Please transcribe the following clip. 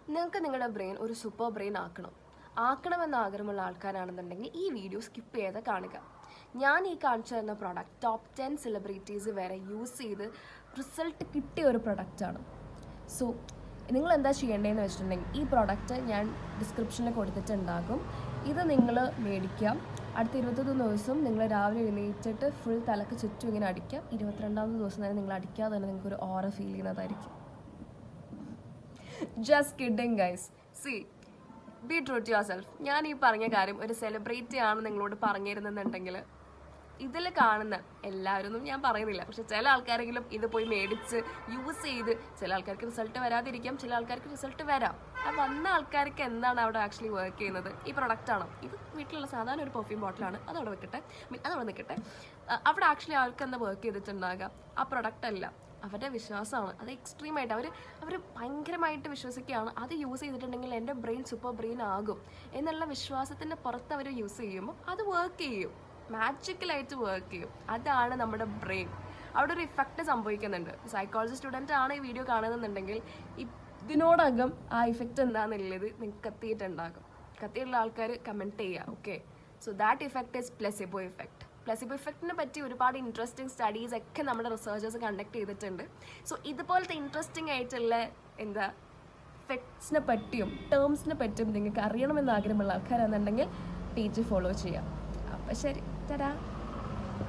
നിങ്ങൾക്ക് നിങ്ങളുടെ ബ്രെയിൻ ഒരു സൂപ്പർ ബ്രെയിൻ ആക്കണമെന്ന് ആഗ്രഹമുള്ള ആൾക്കാരാണെന്നുണ്ടെങ്കിൽ ഈ വീഡിയോ സ്കിപ്പ് ചെയ്ത് കാണുക. ഞാൻ ഈ കാണിച്ചു തരുന്ന പ്രോഡക്റ്റ് ടോപ്പ് 10 സെലിബ്രിറ്റീസ് വരെ യൂസ് ചെയ്ത് റിസൾട്ട് കിട്ടിയ ഒരു പ്രൊഡക്റ്റാണ്. സോ നിങ്ങൾ എന്താ ചെയ്യേണ്ടതെന്ന് വെച്ചിട്ടുണ്ടെങ്കിൽ ഈ പ്രോഡക്റ്റ് ഞാൻ ഡിസ്ക്രിപ്ഷനിൽ കൊടുത്തിട്ടുണ്ടാകും. ഇത് നിങ്ങൾ മേടിക്കാം. അടുത്ത 21 ദിവസം നിങ്ങൾ രാവിലെ എഴുന്നേറ്റിട്ട് ഫുൾ തലക്ക് ചുറ്റും ഇങ്ങനെ അടിക്കാം. 22ാമത്തെ ദിവസം തന്നെ നിങ്ങൾ അടിക്കാതെ തന്നെ നിങ്ങൾക്കൊരു ഓറ ഫീൽ ചെയ്യുന്നതായിരിക്കും. Just kidding guys. See, be true to yourself. ഞാൻ ഈ പറഞ്ഞ കാര്യം ഒരു സെലിബ്രിറ്റി ആണ് നിങ്ങളോട് പറഞ്ഞിരുന്നെന്നുണ്ടെങ്കിൽ ഇതിൽ കാണുന്ന എല്ലാവരും ഞാൻ പറയുന്നില്ല, പക്ഷെ ചില ആൾക്കാരെങ്കിലും ഇത് പോയി മേടിച്ച് യൂസ് ചെയ്ത് ചില ആൾക്കാർക്ക് റിസൾട്ട് വരാതിരിക്കാം, ചില ആൾക്കാർക്ക് റിസൾട്ട് വരാം. ആ വന്ന ആൾക്കാർക്ക് എന്താണ് അവിടെ ആക്ച്വലി വർക്ക് ചെയ്യുന്നത്? ഈ പ്രൊഡക്റ്റാണോ? ഇത് വീട്ടിലുള്ള സാധാരണ ഒരു പെർഫ്യൂം ബോട്ടിലാണ്, അതവിടെ വെക്കട്ടെ, അതവിടെ നിൽക്കട്ടെ. അവിടെ ആക്ച്വലി അവർക്ക് എന്താ വർക്ക് ചെയ്തിട്ടുണ്ടാകുക? ആ പ്രൊഡക്റ്റ് അല്ല, അവരുടെ വിശ്വാസമാണ്. അത് എക്സ്ട്രീമായിട്ട് അവർ ഭയങ്കരമായിട്ട് വിശ്വസിക്കുകയാണ്, അത് യൂസ് ചെയ്തിട്ടുണ്ടെങ്കിൽ എൻ്റെ ബ്രെയിൻ സൂപ്പർ ബ്രെയിൻ ആകും എന്നുള്ള വിശ്വാസത്തിൻ്റെ പുറത്ത് അവർ യൂസ് ചെയ്യുമ്പോൾ അത് വർക്ക് ചെയ്യും, മാജിക്കലായിട്ട് വർക്ക് ചെയ്യും. അതാണ് നമ്മുടെ ബ്രെയിൻ. അവിടെ ഒരു ഇഫക്റ്റ് സംഭവിക്കുന്നുണ്ട്. സൈക്കോളജി സ്റ്റുഡൻ്റ് ആണ് ഈ വീഡിയോ കാണുന്നുണ്ടെങ്കിൽ ഇതിനോടകം ആ ഇഫക്റ്റ് എന്താണെന്നുള്ളത് നിങ്ങൾക്ക് കത്തിയിട്ടുണ്ടാകും. കത്തിയുള്ള ആൾക്കാർ കമൻറ്റ് ചെയ്യുക. Okay, so that effect is placebo effect. Placebo ഇഫക്റ്റിനെ പറ്റി ഒരുപാട് ഇൻട്രസ്റ്റിംഗ് സ്റ്റഡീസ് ഒക്കെ നമ്മുടെ റിസർച്ചേഴ്സ് കണ്ടക്ട് ചെയ്തിട്ടുണ്ട്. സോ ഇതുപോലത്തെ ഇൻട്രസ്റ്റിംഗ് ആയിട്ടുള്ള ഇഫക്ട്സിനെ പറ്റിയും ടേംസിനെ പറ്റിയും നിങ്ങൾക്ക് അറിയണമെന്ന് ആഗ്രഹമുള്ള ആൾക്കാരാണെന്നുണ്ടെങ്കിൽ പേജ് ഫോളോ ചെയ്യാം. അപ്പം ശരി, തരാ.